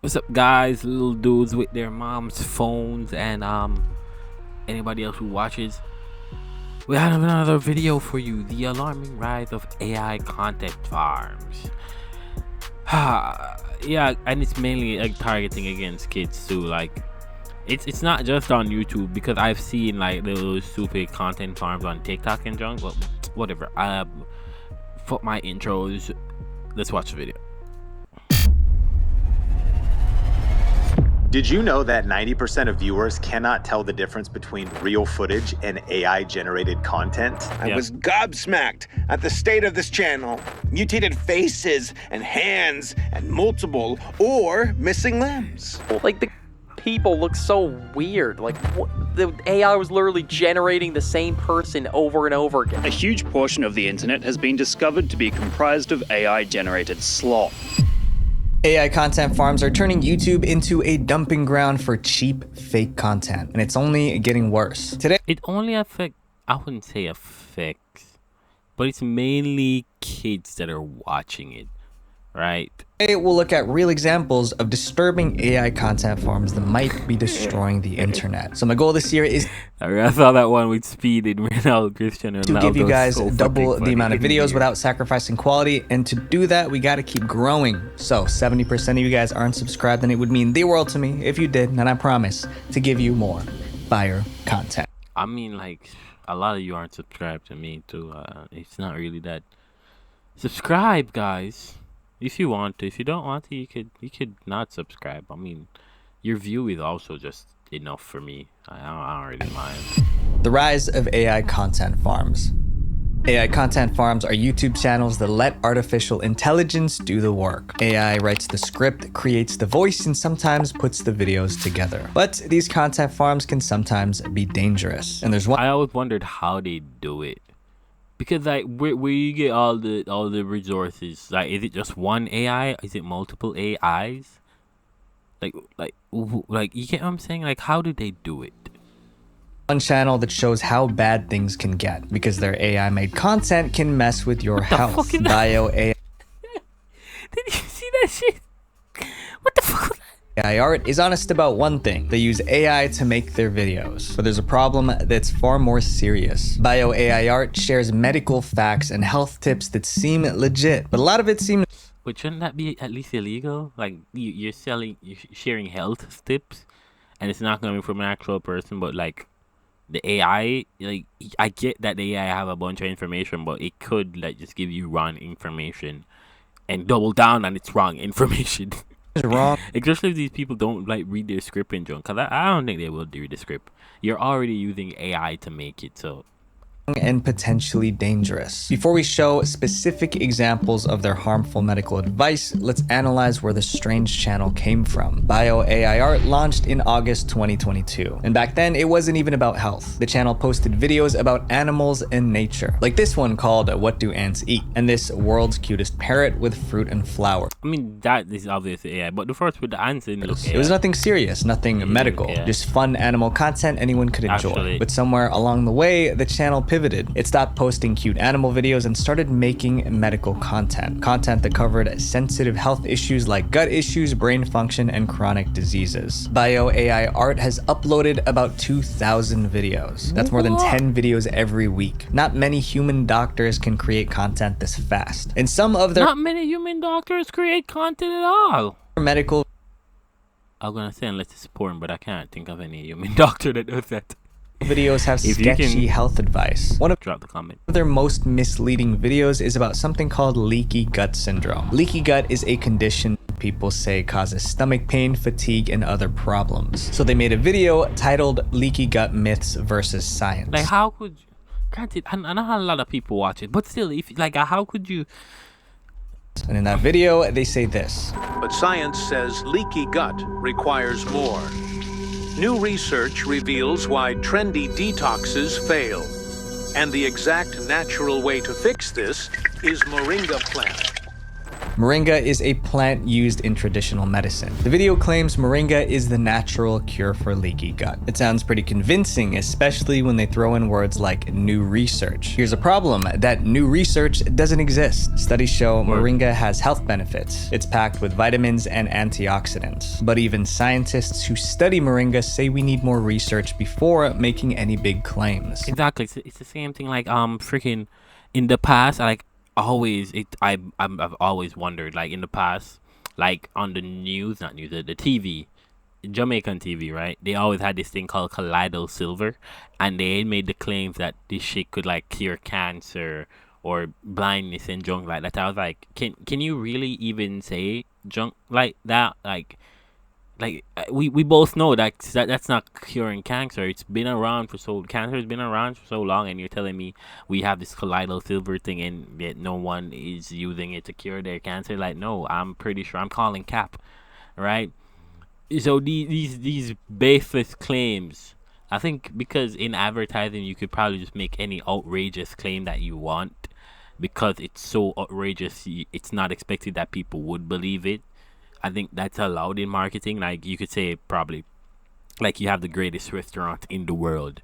What's up, guys? Little dudes with their mom's phones and anybody else who watches. We have another video for you: the alarming rise of AI content farms. Yeah, and it's mainly like targeting against kids too. Like, it's not just on YouTube, because I've seen like those stupid content farms on TikTok and junk. But whatever. For my intros, let's watch the video. Did you know that 90% of viewers cannot tell the difference between real footage and AI-generated content? I was gobsmacked at the state of this channel. Mutated faces and hands and multiple or missing limbs. Like, the people look so weird. Like, the AI was literally generating the same person over and over again. A huge portion of the internet has been discovered to be comprised of AI-generated slop. AI content farms are turning YouTube into a dumping ground for cheap, fake content, and it's only getting worse. Today, It only I wouldn't say affects, but it's mainly kids that are watching it, right? we'll look at real examples of disturbing AI content farms that might be destroying the internet. So my goal this year is I saw that one with Speed and Ronaldo Cristiano to Ronaldo. give you guys So double fucking the amount of funny. videos without sacrificing quality, and to do that, we gotta keep growing. So 70% of you guys aren't subscribed, and it would mean the world to me if you did, and I promise to give you more fire content. I mean, like, a lot of you aren't subscribed to me too. It's not really that. Subscribe, guys, if you want to. If you don't want to, you could not subscribe. I mean, your view is also just enough for me. I don't really mind. The rise of AI content farms. AI content farms are YouTube channels that let artificial intelligence do the work. AI writes the script, creates the voice, and sometimes puts the videos together. But these content farms can sometimes be dangerous. And there's one I always wondered how they do it, because like where you get all the resources. Like, is it just one AI? Is it multiple AIs? Like you get what I'm saying? Like, how do they do it? channel that shows how bad things can get because their AI made content can mess with your the health. fuck is that? Bio AI Did you see that shit? What the fuck was that? art is honest about one thing. They use AI to make their videos. But there's a problem that's far more serious. Bio AI art shares medical facts and health tips that seem legit, but a lot of it seems But shouldn't that be at least illegal? Like, you're sharing health tips, and it's not coming from an actual person, but like the AI. Like, I get that the AI have a bunch of information, but it could like just give you wrong information and double down on its wrong information. wrong. Especially if these people don't like read their script and junk, because I don't think they will read the script. You're already using AI to make it, so And potentially dangerous. Before we show specific examples of their harmful medical advice, let's analyze where the strange channel came from. Bio AI Art launched in August 2022, and back then it wasn't even about health. The channel posted videos about animals and nature, like this one called What Do Ants Eat? And this world's cutest parrot with fruit and flower. I mean, that is obviously AI, but the first with the answer didn't look It was AI. nothing serious, nothing medical, yeah. just fun animal content anyone could enjoy. Actually. But somewhere along the way, the channel pivoted. It stopped posting cute animal videos and started making medical content that covered sensitive health issues like gut issues, brain function, and chronic diseases. Bio AI Art has uploaded about 2,000 videos. That's more than 10 videos every week. Not many human doctors can create content this fast. And some of their Not many human doctors create content at all. medical I'm gonna say unless it's porn, but I can't think of any human doctor that does that. videos have If you sketchy can- health advice. One of Drop the comment. their most misleading videos is about something called leaky gut syndrome. Leaky gut is a condition people say causes stomach pain, fatigue, and other problems. So they made a video titled Leaky Gut Myths versus Science. Like, how could you? Granted, I know how a lot of people watch it, but still, if like, how could you? And in that video, they say this. But science says leaky gut requires more. New research reveals why trendy detoxes fail. And the exact natural way to fix this is moringa plant. Moringa is a plant used in traditional medicine. The video claims moringa is the natural cure for leaky gut. It sounds pretty convincing, especially when they throw in words like new research. Here's a problem: that new research doesn't exist. Studies show moringa has health benefits. It's packed with vitamins and antioxidants. But even scientists who study moringa say we need more research before making any big claims. Exactly. It's the same thing like freaking in the past, like always I've always wondered, like in the past, like on the news, not news, the TV, Jamaican TV, right? They always had this thing called colloidal silver, and they made the claims that this shit could like cure cancer or blindness and junk like that. I was like, can you really even say junk like that? We both know that's not curing cancer. It's been around for cancer has been around for so long, and you're telling me we have this colloidal silver thing and yet no one is using it to cure their cancer? Like, no, I'm pretty sure I'm calling cap, right? So these baseless claims, I think, because in advertising you could probably just make any outrageous claim that you want, because it's so outrageous, it's not expected that people would believe it. I think that's allowed in marketing. Like you could say probably, like you have the greatest restaurant in the world.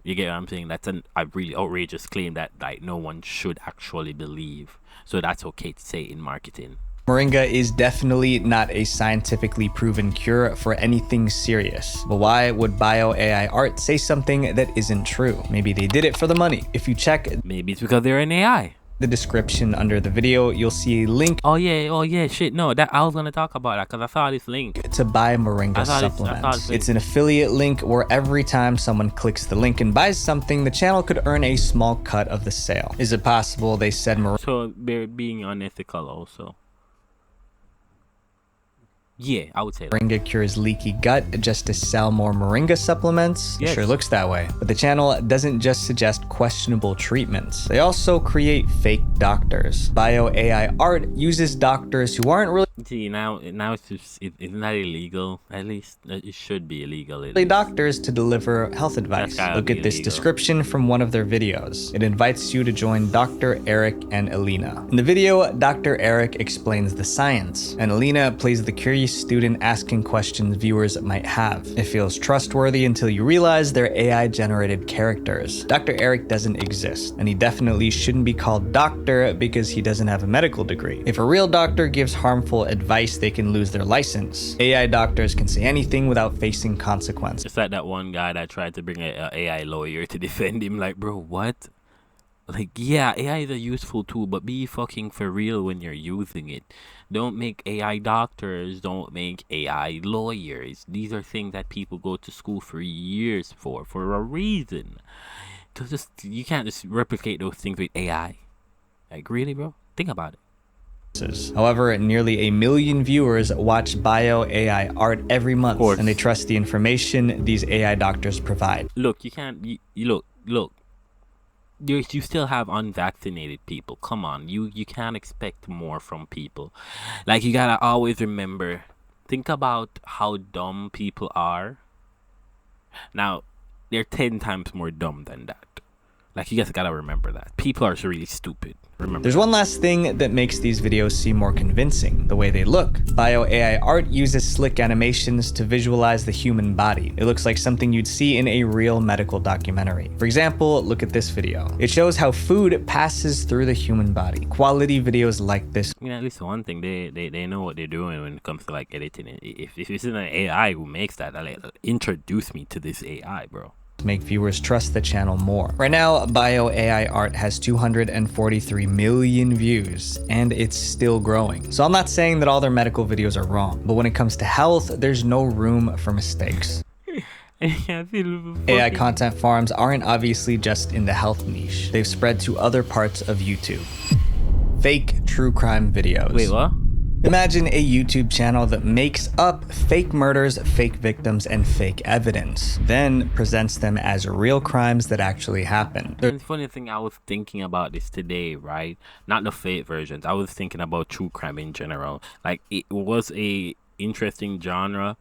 You get what I'm saying? That's a really outrageous claim that like no one should actually believe. So that's okay to say in marketing. Moringa is definitely not a scientifically proven cure for anything serious. But why would bio AI art say something that isn't true? Maybe they did it for the money. If you check Maybe it's because they're an AI. the description under the video, you'll see a link Oh yeah, shit. No, that I was gonna talk about that because I saw this link. to buy moringa supplements. It's an affiliate link where every time someone clicks the link and buys something, the channel could earn a small cut of the sale. Is it possible they said So they're being unethical also. Yeah, I would say that. moringa cures leaky gut just to sell more moringa supplements? Yes. It sure looks that way. But the channel doesn't just suggest questionable treatments. They also create fake doctors. Bio AI art uses doctors who aren't really See, now it's just, isn't that illegal? At least it should be illegal. doctors to deliver health advice. gotta Look be at this illegal. description from one of their videos. It invites you to join Dr. Eric and Alina. In the video, Dr. Eric explains the science, and Alina plays the curious student asking questions viewers might have. It feels trustworthy until you realize they're AI-generated characters. Dr. Eric doesn't exist, and he definitely shouldn't be called doctor because he doesn't have a medical degree. If a real doctor gives harmful advice, they can lose their license. AI doctors can say anything without facing consequences. It's like that one guy that tried to bring a AI lawyer to defend him. Like, bro, what? Like, yeah, AI is a useful tool, but be fucking for real when you're using it. Don't make AI doctors. Don't make AI lawyers. These are things that people go to school for years for a reason. So you can't just replicate those things with AI. Like, really, bro? Think about it. However, nearly 1 million viewers watch bio AI art every month, and they trust the information these AI doctors provide. Look, you can't. You look. You still have unvaccinated people. Come on, you can't expect more from people. Like, you gotta always remember. Think about how dumb people are. Now, they're 10 times more dumb than that. Like, you guys gotta remember that people are really stupid. Remember. There's one last thing that makes these videos seem more convincing: the way they look. Bio AI art uses slick animations to visualize the human body. It looks like something you'd see in a real medical documentary. For example, look at this video. It shows how food passes through the human body. Quality videos like this, I mean, at least one thing, they know what they're doing when it comes to like editing it. If it's an AI who makes that, like, introduce me to this AI, bro. make viewers trust the channel more. Right now, bio AI art has 243 million views, and it's still growing. So I'm not saying that all their medical videos are wrong, but when it comes to health, there's no room for mistakes. AI content farms aren't obviously just in the health niche. They've spread to other parts of YouTube. Fake true crime videos. Wait, what? Imagine a YouTube channel that makes up fake murders, fake victims, and fake evidence, then presents them as real crimes that actually happened. The funny thing, I was thinking about this today, right? Not the fake versions. I was thinking about true crime in general. Like, it was a interesting genre,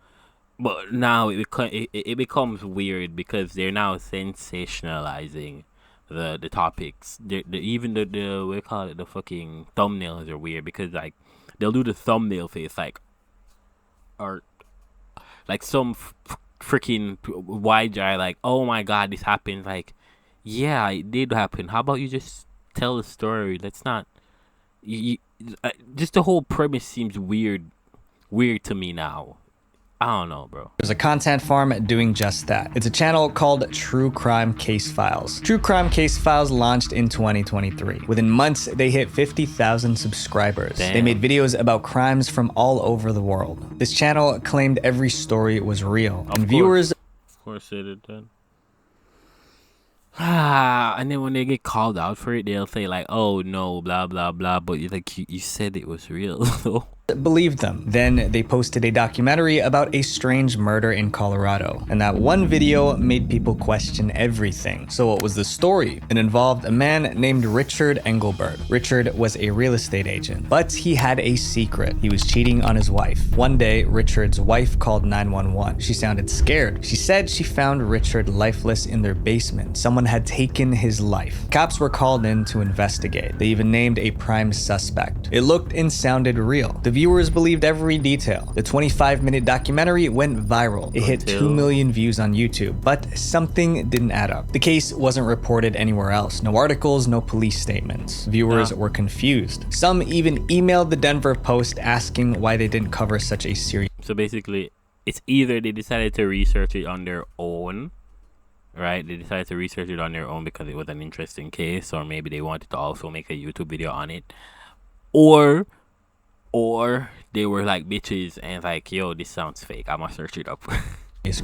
but now it becomes weird because they're now sensationalizing the topics. Even the we call it, the fucking thumbnails are weird because, like, they'll do the thumbnail face or like some freaking wide eye, like, oh my god, this happened. Like, yeah, it did happen. How about you just tell the story? Let's not. Just the whole premise seems weird to me now. I don't know, bro. There's a content farm doing just that. It's a channel called True Crime Case Files. True Crime Case Files launched in 2023. Within months, they hit 50,000 subscribers. Damn. They made videos about crimes from all over the world. This channel claimed every story was real, and viewers... Of course they did that. And then when they get called out for it, they'll say like, "Oh no, blah blah blah," but you said it was real. believed them. Then they posted a documentary about a strange murder in Colorado, and that one video made people question everything. So what was the story? It involved a man named Richard Engelbert. Richard was a real estate agent, but he had a secret. He was cheating on his wife. One day, Richard's wife called 911. She sounded scared. She said she found Richard lifeless in their basement. Someone had taken his life. Cops were called in to investigate. They even named a prime suspect. It looked and sounded real. The viewers believed every detail. The 25-minute documentary went viral. It hit 2 million views on YouTube, but something didn't add up. The case wasn't reported anywhere else. No articles, no police statements. Viewers were confused. Some even emailed the Denver Post asking why they didn't cover such a serious. So basically, it's either they decided to research it on their own, right? They decided to research it on their own because it was an interesting case, or maybe they wanted to also make a YouTube video on it, or they were like bitches and like, yo, this sounds fake, I'm gonna search it up.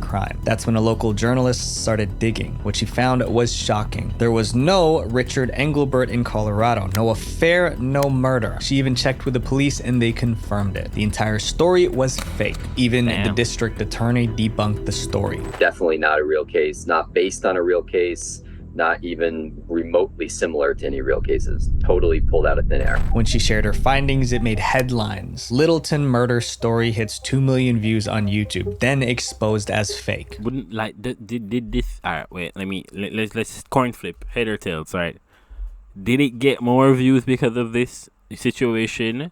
Crime. That's when a local journalist started digging. What she found was shocking. There was no Richard Engelbert in Colorado, no affair, no murder. She even checked with the police and they confirmed it. The entire story was fake. Even the district attorney debunked the story. Definitely not a real case, not based on a real case, not even remotely similar to any real cases. Totally pulled out of thin air. When she shared her findings, it made headlines. Littleton murder story hits 2 million views on YouTube, then exposed as fake. Wouldn't like did this? All right, wait. Let's coin flip, head or tails. Right? Did it get more views because of this situation,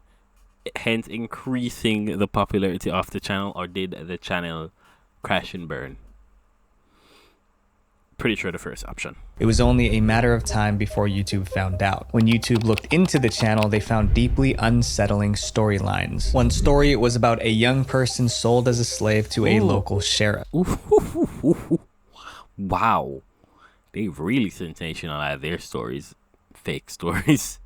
hence increasing the popularity of the channel, or did the channel crash and burn? Pretty sure the first option. It was only a matter of time before YouTube found out. When YouTube looked into the channel, they found deeply unsettling storylines. One story was about a young person sold as a slave to a local sheriff. Wow. They really sensationalized their stories. Fake stories.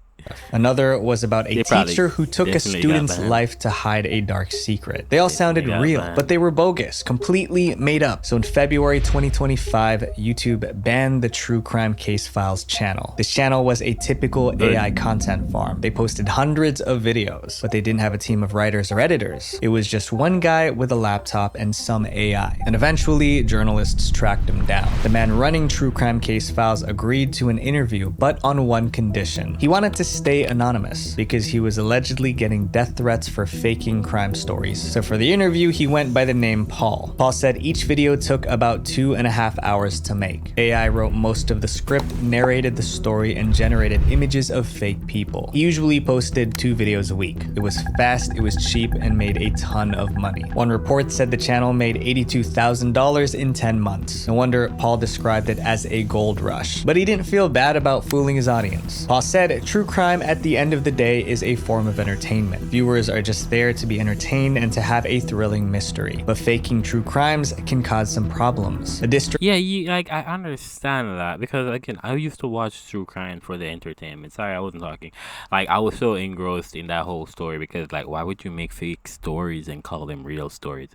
Another was about a teacher who took a student's life to hide a dark secret. They all sounded real, but they were bogus, completely made up. So in February 2025, YouTube banned the True Crime Case Files channel. This channel was a typical AI content farm. They posted hundreds of videos, but they didn't have a team of writers or editors. It was just one guy with a laptop and some AI. And eventually, journalists tracked him down. The man running True Crime Case Files agreed to an interview, but on one condition. He wanted to stay anonymous because he was allegedly getting death threats for faking crime stories. So for the interview, he went by the name Paul. Paul said each video took about 2.5 hours to make. AI wrote most of the script, narrated the story, and generated images of fake people. He usually posted 2 videos a week. It was fast, it was cheap, and made a ton of money. One report said the channel made $82,000 in 10 months. No wonder Paul described it as a gold rush. But he didn't feel bad about fooling his audience. Paul said true crime at the end of the day is a form of entertainment. Viewers are just there to be entertained and to have a thrilling mystery. But faking true crimes can cause some problems. A district I understand that, because again, I used to watch true crime for the entertainment. Sorry, I wasn't talking. Like, I was so engrossed in that whole story because, like, why would you make fake stories and call them real stories?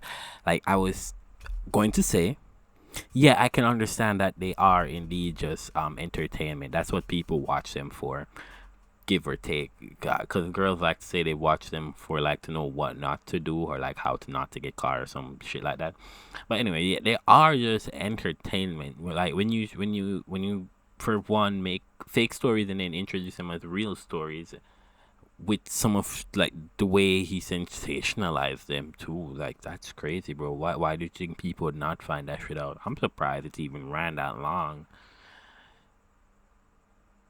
Like, I was going to say, yeah, I can understand that they are indeed just entertainment. That's what people watch them for, give or take. Because girls like to say they watch them for, like, to know what not to do, or like how to not to get caught or some shit like that. But anyway, yeah, they are just entertainment. Like, when you for one make fake stories and then introduce them as real stories with some of, like, the way he sensationalized them too, like, that's crazy, bro. Why do you think people would not find that shit out? I'm surprised it's even ran that long.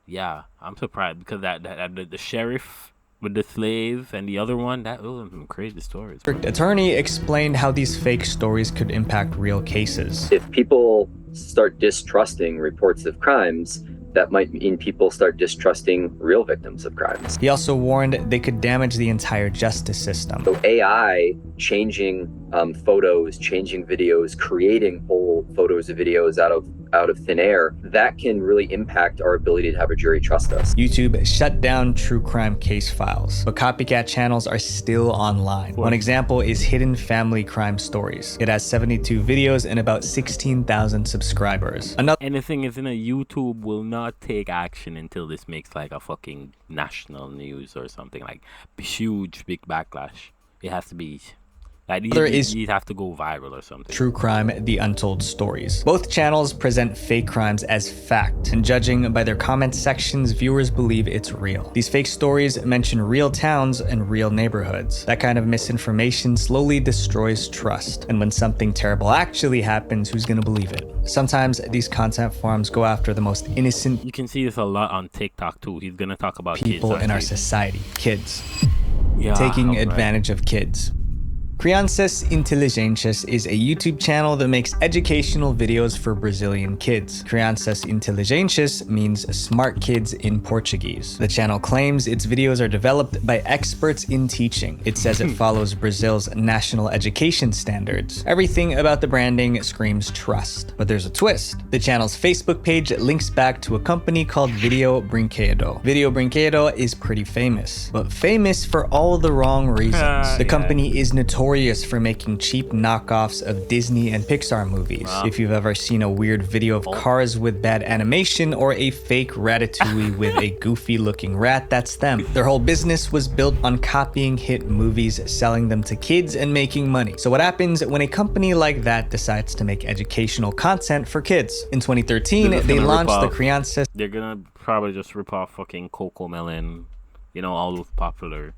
Yeah, I'm surprised because that the sheriff with the slave and the other one, that was some crazy stories. Bro. Attorney explained how these fake stories could impact real cases. If people start distrusting reports of crimes, that might mean people start distrusting real victims of crimes. He also warned they could damage the entire justice system. So AI changing photos, changing videos, creating whole photos or videos out of thin air, that can really impact our ability to have a jury trust us. YouTube shut down true crime case files, but copycat channels are still online. One example is Hidden Family Crime Stories. It has 72 videos and about 16,000 subscribers. And the thing is, YouTube will not take action until this makes like a fucking national news or something, like huge big backlash. It has to be like these have to go viral or something. True Crime, The Untold Stories. Both channels present fake crimes as fact, and judging by their comment sections, viewers believe it's real. These fake stories mention real towns and real neighborhoods. That kind of misinformation slowly destroys trust, and when something terrible actually happens, who's gonna believe it? Sometimes these content farms go after the most innocent. You can see this a lot on TikTok too. He's gonna talk about people kids, in our society, kids, yeah, taking advantage of kids. Crianças Inteligentes is a YouTube channel that makes educational videos for Brazilian kids. Crianças Inteligentes means smart kids in Portuguese. The channel claims its videos are developed by experts in teaching. It says it follows Brazil's national education standards. Everything about the branding screams trust. But there's a twist. The channel's Facebook page links back to a company called Video Brinquedo. Video Brinquedo is pretty famous, but famous for all the wrong reasons. The company is notorious for making cheap knockoffs of Disney and Pixar movies. Wow. If you've ever seen a weird video of cars with bad animation or a fake Ratatouille with a goofy looking rat, that's them. Their whole business was built on copying hit movies, selling them to kids, and making money. So what happens when a company like that decides to make educational content for kids? In 2013, they launched the Crianças. They're gonna probably just rip off fucking Coco Melon, all those popular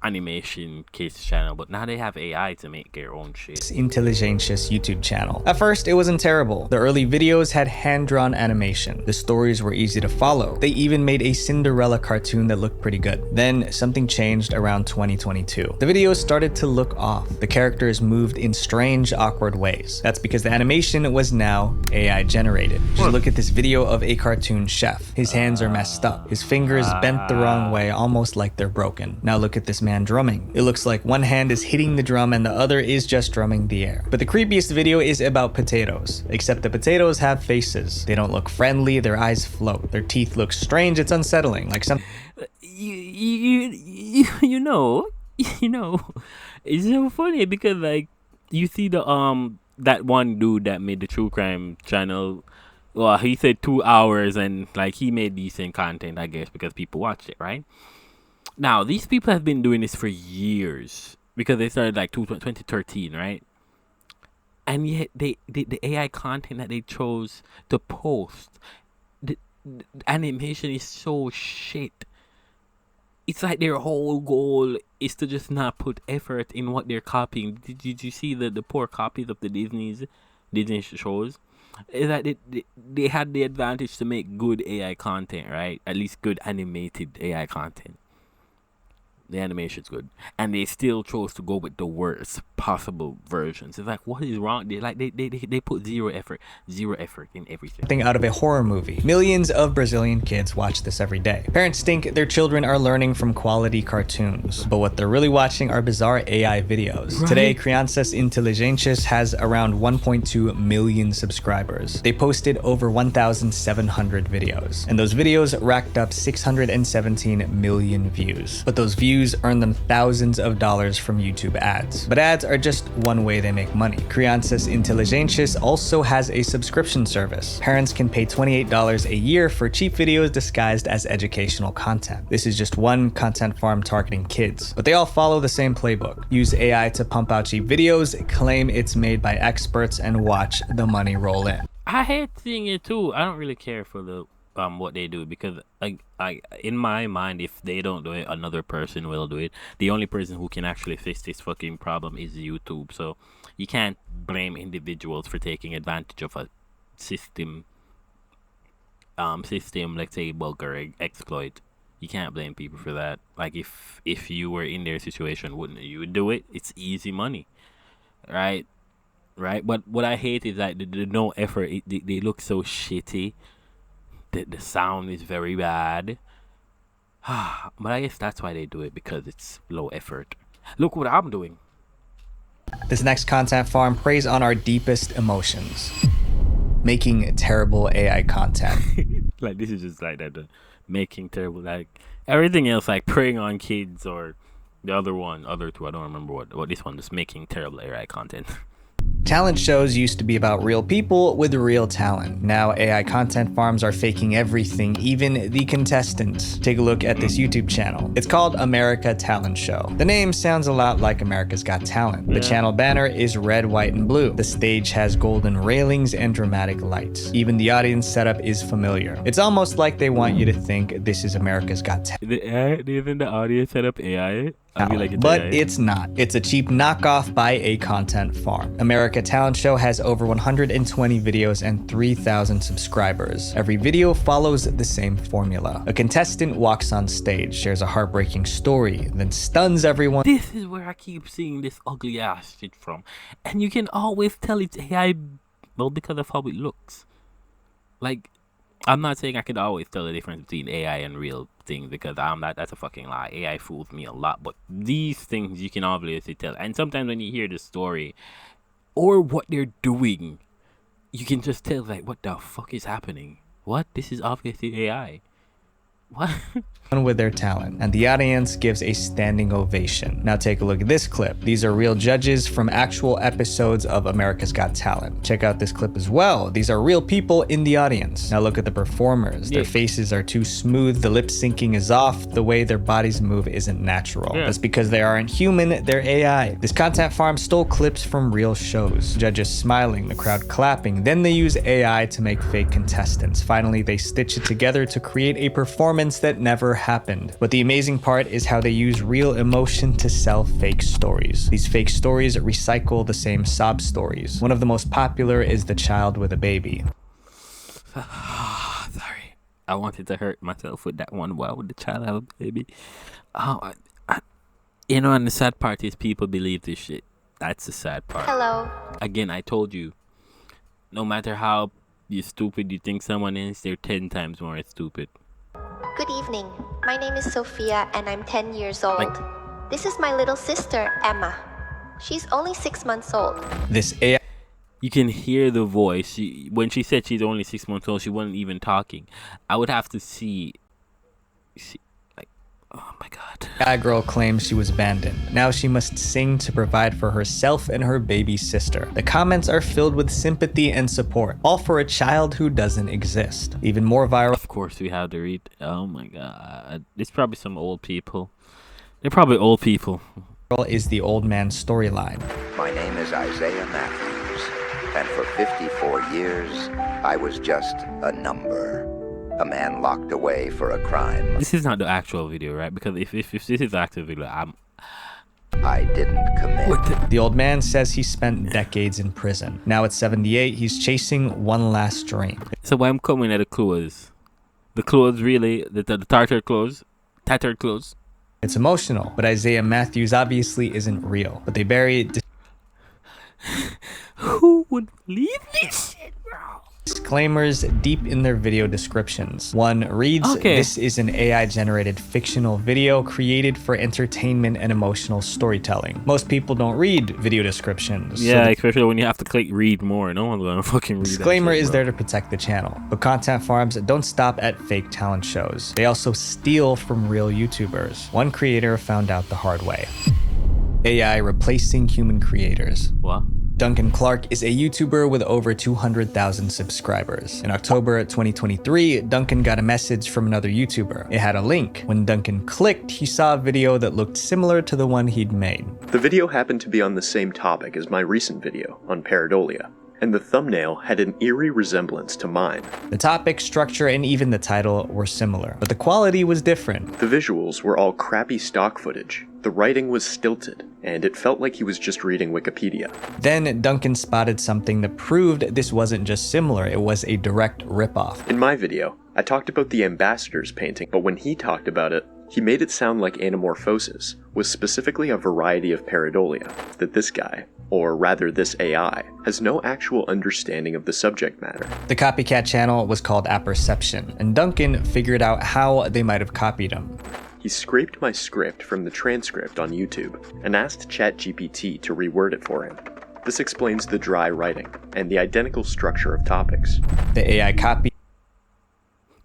animation kids channel, but now they have AI to make their own shit. Inteligentes YouTube channel. At first, it wasn't terrible. The early videos had hand-drawn animation. The stories were easy to follow. They even made a Cinderella cartoon that looked pretty good. Then something changed around 2022. The videos started to look off. The characters moved in strange, awkward ways. That's because the animation was now AI generated. Just look at this video of a cartoon chef. His hands are messed up. His fingers bent the wrong way, almost like they're broken. Now look at this man drumming. It looks like one hand is hitting the drum and the other is just drumming the air. But the creepiest video is about potatoes, except the potatoes have faces. They don't look friendly, their eyes float, their teeth look strange, it's unsettling, like some... You know, it's so funny because like, you see that one dude that made the true crime channel, well, he said 2 hours and like he made decent content, I guess, because people watched it, right? Now, these people have been doing this for years because they started like 2013, right? And yet, the AI content that they chose to post, the animation is so shit. It's like their whole goal is to just not put effort in what they're copying. Did you see the poor copies of the Disney shows? Is that they had the advantage to make good AI content, right? At least good animated AI content. The animation's good, and they still chose to go with the worst possible versions. It's like, what is wrong? They put zero effort in everything. Something out of a horror movie. Millions of Brazilian kids watch this every day. Parents think their children are learning from quality cartoons, but what they're really watching are bizarre AI videos. Right. Today, Crianças Inteligentes has around 1.2 million subscribers. They posted over 1,700 videos, and those videos racked up 617 million views. But those views earn them thousands of dollars from YouTube ads. But ads are just one way they make money. Crianças Inteligentes also has a subscription service. Parents can pay $28 a year for cheap videos disguised as educational content. This is just one content farm targeting kids, but they all follow the same playbook. Use AI to pump out cheap videos, claim it's made by experts, and watch the money roll in. I hate seeing it too. I don't really care for the what they do, because I in my mind, if they don't do it, another person will do it. The only person who can actually fix this fucking problem is YouTube. So you can't blame individuals for taking advantage of a system, let's say bug or exploit. You can't blame people for that. Like if you were in their situation, wouldn't you would do it? It's easy money, right? Right. But what I hate is that the no effort. They look so shitty. The sound is very bad. But I guess that's why they do it, because it's low effort. Look what I'm doing. This next content farm preys on our deepest emotions, making terrible AI content. Like this is just like that, the making terrible, like everything else, like preying on kids, or the other two. I don't remember what this one is, making terrible AI content. Talent shows used to be about real people with real talent. Now AI content farms are faking everything, even the contestants. Take a look at this YouTube channel. It's called America Talent Show. The name sounds a lot like America's Got Talent. The channel banner is red, white, and blue. The stage has golden railings and dramatic lights. Even the audience setup is familiar. It's almost like they want you to think this is America's Got Talent. Even the audience set up AI. I feel like it's But AI. it's not. It's a cheap knockoff by a content farm. America Talent Show has over 120 videos and 3,000 subscribers. Every video follows the same formula. A contestant walks on stage, shares a heartbreaking story, then stuns everyone. This is where I keep seeing this ugly ass shit from, and you can always tell it's AI, well, because of how it looks. Like, I'm not saying I could always tell the difference between AI and real things, because that's a fucking lie. AI fools me a lot, but these things you can obviously tell. And sometimes when you hear the story or what they're doing, you can just tell, like, what the fuck is happening? What? This is obviously AI. What? With their talent, and the audience gives a standing ovation. Now take a look at this clip. These are real judges from actual episodes of America's Got Talent. Check out this clip as well. These are real people in the audience. Now look at the performers. Their faces are too smooth, the lip syncing is off, the way their bodies move isn't natural. That's because they aren't human, they're AI. This content farm stole clips from real shows. Judges smiling, the crowd clapping, then they use AI to make fake contestants. Finally, they stitch it together to create a performance that never happened. But the amazing part is how they use real emotion to sell fake stories. These fake stories recycle the same sob stories. One of the most popular is The Child with a Baby. Sorry. I wanted to hurt myself with that one. Why would the child have a baby? Oh, you know, and the sad part is people believe this shit. That's the sad part. Hello. Again, I told you, no matter how stupid you think someone is, they're 10 times more stupid. Good evening. My name is Sophia and I'm 10 years old. This is my little sister, Emma. She's only 6 months old. This AI. You can hear the voice. When she said she's only 6 months old, she wasn't even talking. I would have to see like, oh my god. AI girl claims she was abandoned. Now she must sing to provide for herself and her baby sister. The comments are filled with sympathy and support, all for a child who doesn't exist. Even more viral. Of course we have to read. Oh my god. It's probably some old people. They're probably old people. Is the old man storyline. My name is Isaiah Matthews, and for 54 years, I was just a number. A man locked away for a crime. This is not the actual video, right? Because if this is the actual video, I didn't commit. The old man says he spent decades in prison. Now at 78, he's chasing one last dream. So I'm coming at the clothes. The clothes really, the tattered clothes. It's emotional, but Isaiah Matthews obviously isn't real. But they bury it. Who would believe this shit, bro? Disclaimers deep in their video descriptions. One reads, This is an AI-generated fictional video created for entertainment and emotional storytelling. Most people don't read video descriptions. Yeah, so especially when you have to click read more. No one's gonna fucking read Disclaimer that shit, is there to protect the channel. But content farms don't stop at fake talent shows. They also steal from real YouTubers. One creator found out the hard way. AI replacing human creators. What? Duncan Clark is a YouTuber with over 200,000 subscribers. In October 2023, Duncan got a message from another YouTuber. It had a link. When Duncan clicked, he saw a video that looked similar to the one he'd made. The video happened to be on the same topic as my recent video on pareidolia, and the thumbnail had an eerie resemblance to mine. The topic, structure, and even the title were similar, but the quality was different. The visuals were all crappy stock footage. The writing was stilted, and it felt like he was just reading Wikipedia. Then Duncan spotted something that proved this wasn't just similar, it was a direct ripoff. In my video, I talked about the ambassador's painting, but when he talked about it, he made it sound like anamorphosis was specifically a variety of pareidolia, that this guy, or rather this AI, has no actual understanding of the subject matter. The copycat channel was called Apperception, and Duncan figured out how they might have copied him. He scraped my script from the transcript on YouTube and asked ChatGPT to reword it for him. This explains the dry writing and the identical structure of topics. The AI copied.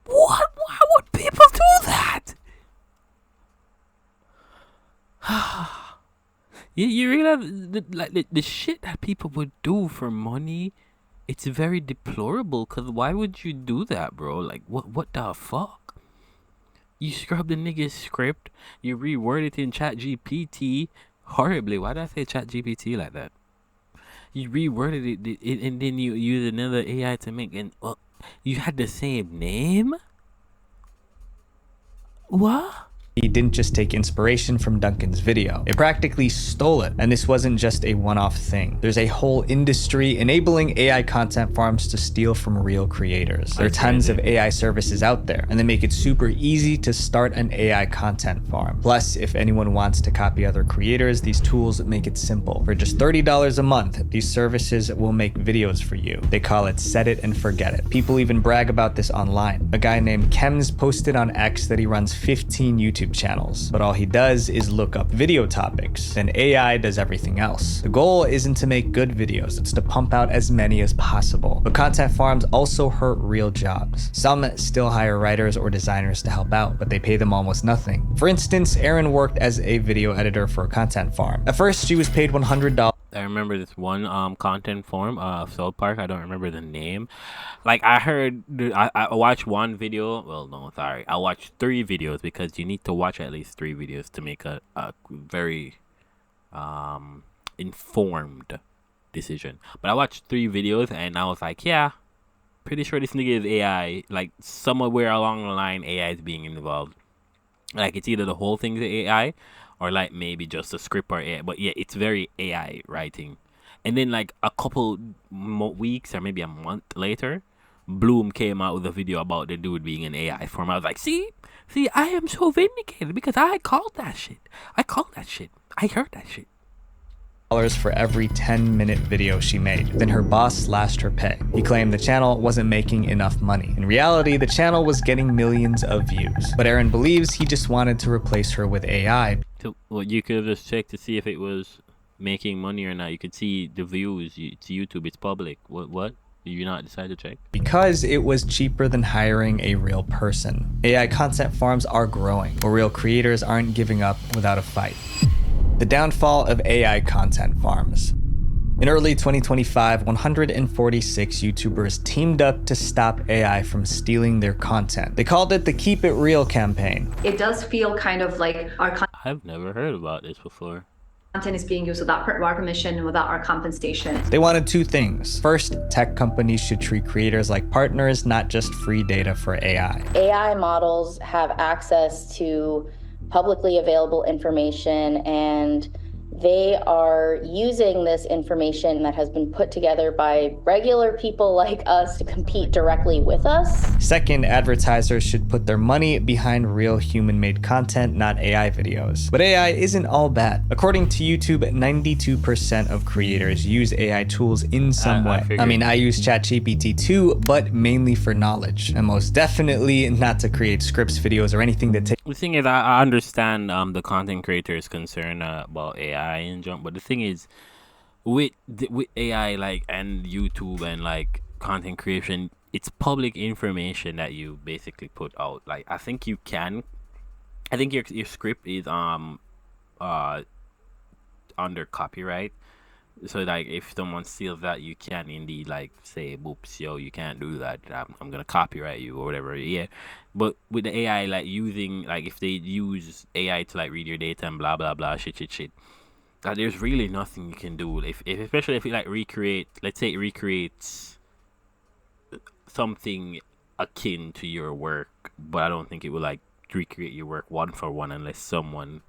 What? Why would people do that? you realize the shit that people would do for money, it's very deplorable, because why would you do that, bro? Like, what the fuck? You scrub the nigga's script, you reword it in ChatGPT horribly. Why did I say ChatGPT like that? You reworded it and then you use another AI to make an... you had the same name? What? He didn't just take inspiration from Duncan's video. It practically stole it. And this wasn't just a one-off thing. There's a whole industry enabling AI content farms to steal from real creators. There are tons of AI services out there, and they make it super easy to start an AI content farm. Plus, if anyone wants to copy other creators, these tools make it simple. For just $30 a month, these services will make videos for you. They call it set it and forget it. People even brag about this online. A guy named Kems posted on X that he runs 15 YouTube channels, but all he does is look up video topics. Then AI does everything else. The goal isn't to make good videos, it's to pump out as many as possible. But content farms also hurt real jobs. Some still hire writers or designers to help out, but they pay them almost nothing. For instance, Erin worked as a video editor for a content farm. At first, she was paid $100. I remember this one content form of South Park. I don't remember the name. Like, I heard, I watched one video. Well, no, sorry. I watched 3 videos, because you need to watch at least 3 videos to make a very informed decision. But I watched 3 videos and I was like, yeah, pretty sure this nigga is AI. Like, somewhere along the line, AI is being involved. Like, it's either the whole thing's AI, or like maybe just a script or AI. But yeah, it's very AI writing. And then like a couple weeks or maybe a month later, Bloom came out with a video about the dude being an AI form. I was like, see, I am so vindicated, because I called that shit. I heard that shit. For every 10-minute video she made. Then her boss slashed her pay. He claimed the channel wasn't making enough money. In reality, the channel was getting millions of views. But Erin believes he just wanted to replace her with AI. So, well, you could have just checked to see if it was making money or not. You could see the views. It's YouTube. It's public. What? Did you not decide to check? Because it was cheaper than hiring a real person. AI content farms are growing, but real creators aren't giving up without a fight. The downfall of AI content farms. In early 2025, 146 YouTubers teamed up to stop AI from stealing their content. They called it the Keep It Real campaign. It does feel kind of like our I've never heard about this before. Content is being used without our permission, without our compensation. They wanted 2 things. First, tech companies should treat creators like partners, not just free data for AI. AI models have access to publicly available information, and they are using this information that has been put together by regular people like us to compete directly with us. Second, advertisers should put their money behind real human-made content, not AI videos. But AI isn't all bad. According to YouTube, 92% of creators use AI tools in some way. I mean, I use ChatGPT too, but mainly for knowledge, and most definitely not to create scripts, videos, or anything that takes... The thing is, I understand the content creators' concern about AI and jump, but the thing is, with AI, like, and YouTube and like content creation, it's public information that you basically put out. Like, I think your script is under copyright, so like if someone steals that, you can indeed like say, "Oops, yo, you can't do that. I'm gonna copyright you," or whatever. Yeah. But with the AI, like using, like if they use AI to like read your data and blah blah blah shit, that there's really nothing you can do. If especially if you like recreate, let's say it recreates something akin to your work, but I don't think it will like recreate your work one for one unless someone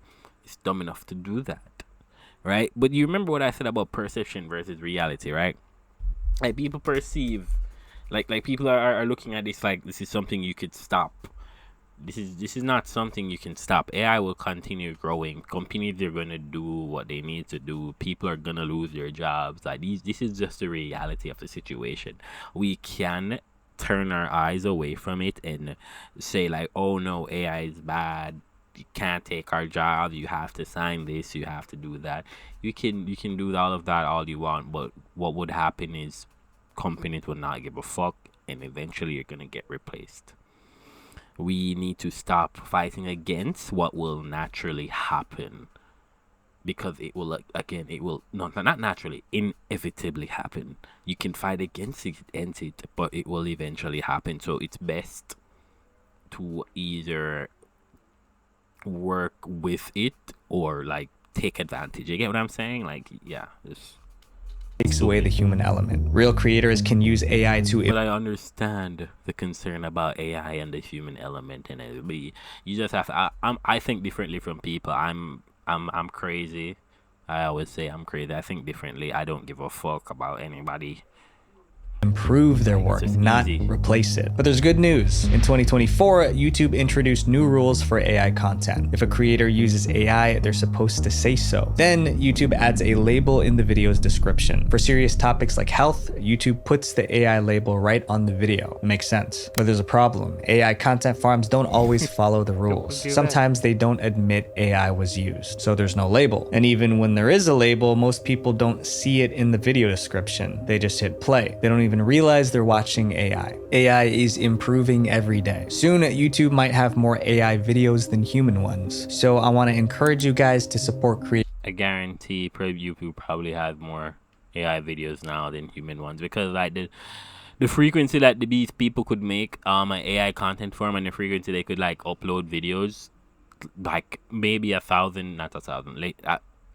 is dumb enough to do that, right? But you remember what I said about perception versus reality, right? Like people perceive, like people are looking at this like this is something you could stop. This is not something you can stop. AI will continue growing. Companies are gonna do what they need to do. People are gonna lose their jobs. Like this is just the reality of the situation. We can turn our eyes away from it and say like, oh no, AI is bad. You can't take our job. You have to sign this. You have to do that. You can do all of that all you want, but what would happen is companies will not give a fuck, and eventually you're gonna get replaced. We need to stop fighting against what will naturally happen, because it will again it will not naturally, inevitably happen. You can fight against it, but it will eventually happen. So it's best to either work with it or like take advantage. You get what I'm saying? Like, yeah, just takes away the human element. Real creators can use AI to... But I understand the concern about AI and the human element in it. But you just have to... I think differently from people. I'm crazy. I always say I'm crazy. I think differently. I don't give a fuck about anybody. Improve their work, not replace it. But there's good news. In 2024, YouTube introduced new rules for AI content. If a creator uses AI, they're supposed to say so. Then YouTube adds a label in the video's description. For serious topics like health, YouTube puts the AI label right on the video. It makes sense. But there's a problem. AI content farms don't always follow the rules. Sometimes they don't admit AI was used, so there's no label. And even when there is a label, most people don't see it in the video description. They just hit play. They don't even realize they're watching AI. AI is improving every day. Soon, YouTube might have more AI videos than human ones. So I want to encourage you guys to support creators. I guarantee YouTube probably has more AI videos now than human ones, because like the frequency that these people could make an AI content form, and the frequency they could like upload videos, like maybe 1,000, not 1,000, like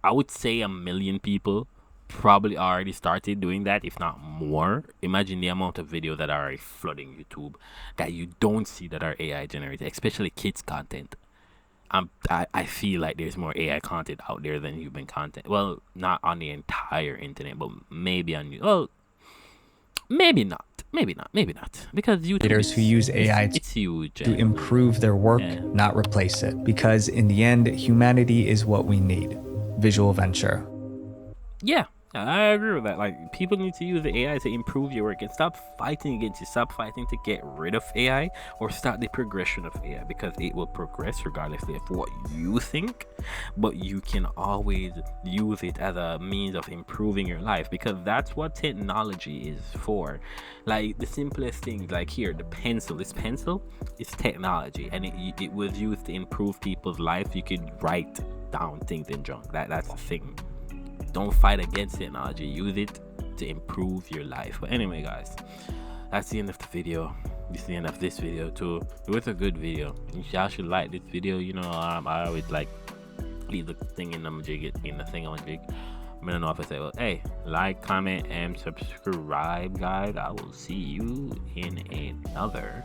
I would say 1 million people probably already started doing that, if not more. Imagine the amount of videos that are already flooding YouTube that you don't see that are AI generated, especially kids content. I feel like there's more AI content out there than human content. Well, not on the entire internet, but maybe on maybe not, because YouTube creators who use AI it's huge to improve their work, not replace it. Because in the end, humanity is what we need. Visual Venture. Yeah, I agree with that. Like, people need to use the AI to improve your work and stop fighting against it. Stop fighting to get rid of AI, or start the progression of AI, because it will progress regardless of what you think. But you can always use it as a means of improving your life, because that's what technology is for. Like, the simplest things, like here, the pencil. This pencil is technology, and it was used to improve people's life. You could write down things in junk. That's the thing. Don't fight against technology. Use it to improve your life. But anyway, guys, that's the end of the video. This is the end of this video too. It was a good video. Y'all should like this video. You know, I always like leave the thing in the jig, in the thing on jig. I don't know if I say, well, hey, like, comment, and subscribe, guys. I will see you in another